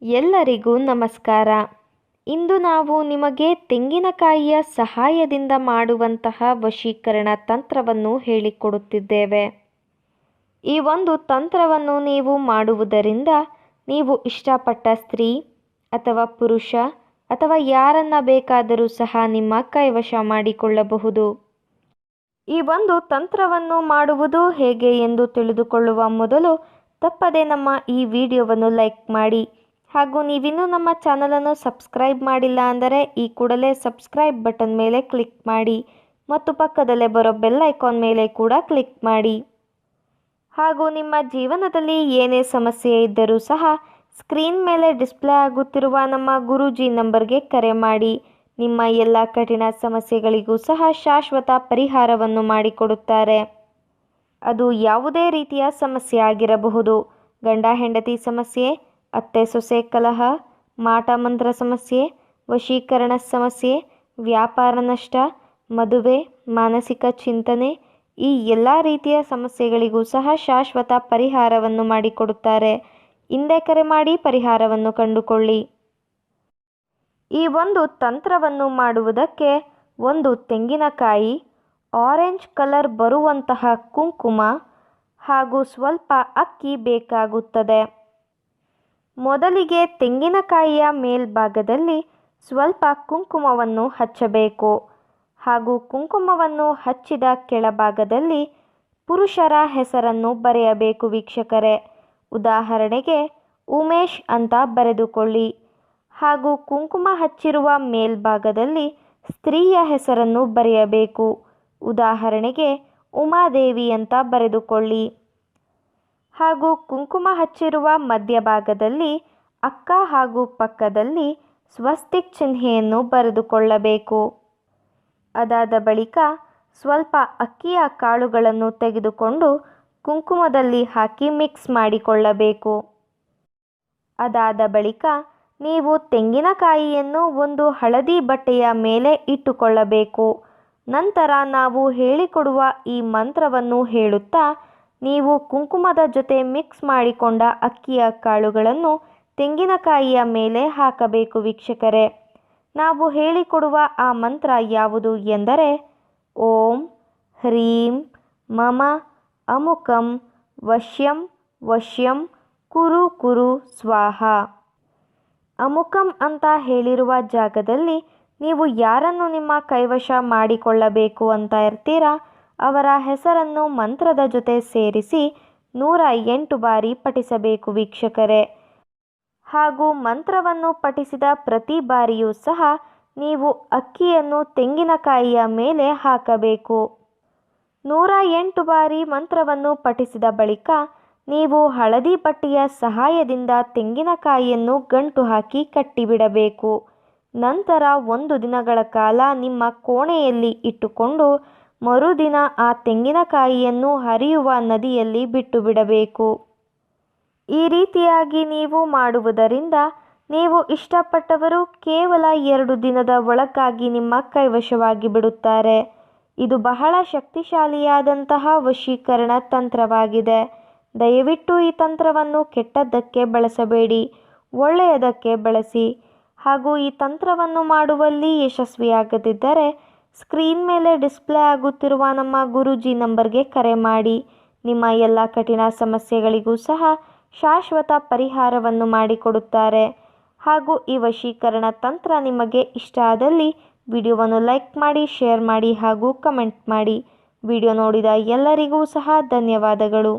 ಎಲ್ಲರಿಗೂ ನಮಸ್ಕಾರ. ಇಂದು ನಾವು ನಿಮಗೆ ತೆಂಗಿನಕಾಯಿಯ ಸಹಾಯದಿಂದ ಮಾಡುವಂತಹ ವಶೀಕರಣ ತಂತ್ರವನ್ನು ಹೇಳಿಕೊಡುತ್ತಿದ್ದೇವೆ. ಈ ಒಂದು ತಂತ್ರವನ್ನು ನೀವು ಮಾಡುವುದರಿಂದ ನೀವು ಇಷ್ಟಪಟ್ಟ ಸ್ತ್ರೀ ಅಥವಾ ಪುರುಷ ಅಥವಾ ಯಾರನ್ನ ಬೇಕಾದರೂ ಸಹ ನಿಮ್ಮ ಕೈವಶ ಮಾಡಿಕೊಳ್ಳಬಹುದು. ಈ ಒಂದು ತಂತ್ರವನ್ನು ಮಾಡುವುದು ಹೇಗೆ ಎಂದು ತಿಳಿದುಕೊಳ್ಳುವ ಮೊದಲು ತಪ್ಪದೆ ನಮ್ಮ ಈ ವಿಡಿಯೋವನ್ನು ಲೈಕ್ ಮಾಡಿ. ಹಾಗೂ ನೀವಿನ್ನೂ ನಮ್ಮ ಚಾನಲನ್ನು ಸಬ್ಸ್ಕ್ರೈಬ್ ಮಾಡಿಲ್ಲ ಅಂದರೆ ಈ ಕೂಡಲೇ ಸಬ್ಸ್ಕ್ರೈಬ್ ಬಟನ್ ಮೇಲೆ ಕ್ಲಿಕ್ ಮಾಡಿ ಮತ್ತು ಪಕ್ಕದಲ್ಲೇ ಬರೋ ಬೆಲ್ ಐಕಾನ್ ಮೇಲೆ ಕೂಡ ಕ್ಲಿಕ್ ಮಾಡಿ. ಹಾಗೂ ನಿಮ್ಮ ಜೀವನದಲ್ಲಿ ಏನೇ ಸಮಸ್ಯೆ ಇದ್ದರೂ ಸಹ ಸ್ಕ್ರೀನ್ ಮೇಲೆ ಡಿಸ್ಪ್ಲೇ ಆಗುತ್ತಿರುವ ನಮ್ಮ ಗುರೂಜಿ ನಂಬರ್ಗೆ ಕರೆ ಮಾಡಿ. ನಿಮ್ಮ ಎಲ್ಲ ಕಠಿಣ ಸಮಸ್ಯೆಗಳಿಗೂ ಸಹ ಶಾಶ್ವತ ಪರಿಹಾರವನ್ನು ಮಾಡಿಕೊಡುತ್ತಾರೆ. ಅದು ಯಾವುದೇ ರೀತಿಯ ಸಮಸ್ಯೆ ಆಗಿರಬಹುದು. ಗಂಡ ಹೆಂಡತಿ ಸಮಸ್ಯೆ, ಅತ್ತೆ ಸೊಸೆ ಕಲಹ, ಮಾಟ ಮಂತ್ರ ಸಮಸ್ಯೆ, ವಶೀಕರಣ ಸಮಸ್ಯೆ, ವ್ಯಾಪಾರ ನಷ್ಟ, ಮದುವೆ, ಮಾನಸಿಕ ಚಿಂತನೆ, ಈ ಎಲ್ಲ ರೀತಿಯ ಸಮಸ್ಯೆಗಳಿಗೂ ಸಹ ಶಾಶ್ವತ ಪರಿಹಾರವನ್ನು ಮಾಡಿಕೊಡುತ್ತಾರೆ. ಹಿಂದೆ ಕರೆ ಮಾಡಿ ಪರಿಹಾರವನ್ನು ಕಂಡುಕೊಳ್ಳಿ. ಈ ಒಂದು ತಂತ್ರವನ್ನು ಮಾಡುವುದಕ್ಕೆ ಒಂದು ತೆಂಗಿನಕಾಯಿ, ಆರೆಂಜ್ ಕಲರ್ ಬರುವಂತಹ ಕುಂಕುಮ ಹಾಗೂ ಸ್ವಲ್ಪ ಅಕ್ಕಿ ಬೇಕಾಗುತ್ತದೆ. ಮೊದಲಿಗೆ ತೆಂಗಿನಕಾಯಿಯ ಮೇಲ್ಭಾಗದಲ್ಲಿ ಸ್ವಲ್ಪ ಕುಂಕುಮವನ್ನು ಹಚ್ಚಬೇಕು. ಹಾಗೂ ಕುಂಕುಮವನ್ನು ಹಚ್ಚಿದ ಕೆಳಭಾಗದಲ್ಲಿ ಪುರುಷರ ಹೆಸರನ್ನು ಬರೆಯಬೇಕು ವೀಕ್ಷಕರೇ. ಉದಾಹರಣೆಗೆ ಉಮೇಶ್ ಅಂತ ಬರೆದುಕೊಳ್ಳಿ. ಹಾಗೂ ಕುಂಕುಮ ಹಚ್ಚಿರುವ ಮೇಲ್ಭಾಗದಲ್ಲಿ ಸ್ತ್ರೀಯ ಹೆಸರನ್ನು ಬರೆಯಬೇಕು. ಉದಾಹರಣೆಗೆ ಉಮಾದೇವಿ ಅಂತ ಬರೆದುಕೊಳ್ಳಿ. ಹಾಗೂ ಕುಂಕುಮ ಹಚ್ಚಿರುವ ಮಧ್ಯಭಾಗದಲ್ಲಿ ಅಕ್ಕ ಹಾಗೂ ಪಕ್ಕದಲ್ಲಿ ಸ್ವಸ್ತಿಕ್ ಚಿಹ್ನೆಯನ್ನು ಬರೆದುಕೊಳ್ಳಬೇಕು. ಅದಾದ ಬಳಿಕ ಸ್ವಲ್ಪ ಅಕ್ಕಿಯ ಕಾಳುಗಳನ್ನು ತೆಗೆದುಕೊಂಡು ಕುಂಕುಮದಲ್ಲಿ ಹಾಕಿ ಮಿಕ್ಸ್ ಮಾಡಿಕೊಳ್ಳಬೇಕು. ಅದಾದ ಬಳಿಕ ನೀವು ತೆಂಗಿನಕಾಯಿಯನ್ನು ಒಂದು ಹಳದಿ ಬಟ್ಟೆಯ ಮೇಲೆ ಇಟ್ಟುಕೊಳ್ಳಬೇಕು. ನಂತರ ನಾವು ಹೇಳಿಕೊಡುವ ಈ ಮಂತ್ರವನ್ನು ಹೇಳುತ್ತಾ ನೀವು ಕುಂಕುಮದ ಜೊತೆ ಮಿಕ್ಸ್ ಮಾಡಿಕೊಂಡ ಅಕ್ಕಿಯ ಕಾಳುಗಳನ್ನು ತೆಂಗಿನಕಾಯಿಯ ಮೇಲೆ ಹಾಕಬೇಕು ವೀಕ್ಷಕರೇ. ನಾವು ಹೇಳಿಕೊಡುವ ಆ ಮಂತ್ರ ಯಾವುದು ಎಂದರೆ ಓಂ ಹ್ರೀಂ ಮಮ ಅಮುಕಂ ವಶ್ಯಂ ವಶ್ಯಂ ಕುರು ಕುರು ಸ್ವಾಹ. ಅಮುಕಂ ಅಂತ ಹೇಳಿರುವ ಜಾಗದಲ್ಲಿ ನೀವು ಯಾರನ್ನು ನಿಮ್ಮ ಕೈವಶ ಮಾಡಿಕೊಳ್ಳಬೇಕು ಅಂತ ಇರ್ತೀರಾ ಅವರ ಹೆಸರನ್ನು ಮಂತ್ರದ ಜೊತೆ ಸೇರಿಸಿ 108 ಬಾರಿ ಪಠಿಸಬೇಕು ವೀಕ್ಷಕರೇ. ಹಾಗೂ ಮಂತ್ರವನ್ನು ಪಠಿಸಿದ ಪ್ರತಿ ಬಾರಿಯೂ ಸಹ ನೀವು ಅಕ್ಕಿಯನ್ನು ತೆಂಗಿನಕಾಯಿಯ ಮೇಲೆ ಹಾಕಬೇಕು. 108 ಬಾರಿ ಮಂತ್ರವನ್ನು ಪಠಿಸಿದ ಬಳಿಕ ನೀವು ಹಳದಿ ಬಟ್ಟೆಯ ಸಹಾಯದಿಂದ ತೆಂಗಿನಕಾಯಿಯನ್ನು ಗಂಟು ಹಾಕಿ ಕಟ್ಟಿಬಿಡಬೇಕು. ನಂತರ 1 ದಿನಗಳ ಕಾಲ ನಿಮ್ಮ ಕೋಣೆಯಲ್ಲಿ ಇಟ್ಟುಕೊಂಡು ಮರುದಿನ ಆ ತೆಂಗಿನಕಾಯಿಯನ್ನು ಹರಿಯುವ ನದಿಯಲ್ಲಿ ಬಿಟ್ಟು ಬಿಡಬೇಕು. ಈ ರೀತಿಯಾಗಿ ನೀವು ಮಾಡುವುದರಿಂದ ನೀವು ಇಷ್ಟಪಟ್ಟವರು ಕೇವಲ 2 ದಿನದ ಒಳಗಾಗಿ ನಿಮ್ಮ ಕೈವಶವಾಗಿ ಬಿಡುತ್ತಾರೆ. ಇದು ಬಹಳ ಶಕ್ತಿಶಾಲಿಯಾದಂತಹ ವಶೀಕರಣ ತಂತ್ರವಾಗಿದೆ. ದಯವಿಟ್ಟು ಈ ತಂತ್ರವನ್ನು ಕೆಟ್ಟದ್ದಕ್ಕೆ ಬಳಸಬೇಡಿ, ಒಳ್ಳೆಯದಕ್ಕೆ ಬಳಸಿ. ಹಾಗೂ ಈ ತಂತ್ರವನ್ನು ಮಾಡುವಲ್ಲಿ ಯಶಸ್ವಿಯಾಗದಿದ್ದರೆ ಸ್ಕ್ರೀನ್ ಮೇಲೆ ಡಿಸ್ಪ್ಲೇ ಆಗುತ್ತಿರುವ ನಮ್ಮ ಗುರೂಜಿ ನಂಬರ್ಗೆ ಕರೆ ಮಾಡಿ. ನಿಮ್ಮ ಎಲ್ಲ ಕಠಿಣ ಸಮಸ್ಯೆಗಳಿಗೂ ಸಹ ಶಾಶ್ವತ ಪರಿಹಾರವನ್ನು ಮಾಡಿಕೊಡುತ್ತಾರೆ. ಹಾಗೂ ಈ ವಶೀಕರಣ ತಂತ್ರ ನಿಮಗೆ ಇಷ್ಟ ಆದಲ್ಲಿ ವಿಡಿಯೋವನ್ನು ಲೈಕ್ ಮಾಡಿ, ಶೇರ್ ಮಾಡಿ ಹಾಗೂ ಕಮೆಂಟ್ ಮಾಡಿ. ವಿಡಿಯೋ ನೋಡಿದ ಎಲ್ಲರಿಗೂ ಸಹ ಧನ್ಯವಾದಗಳು.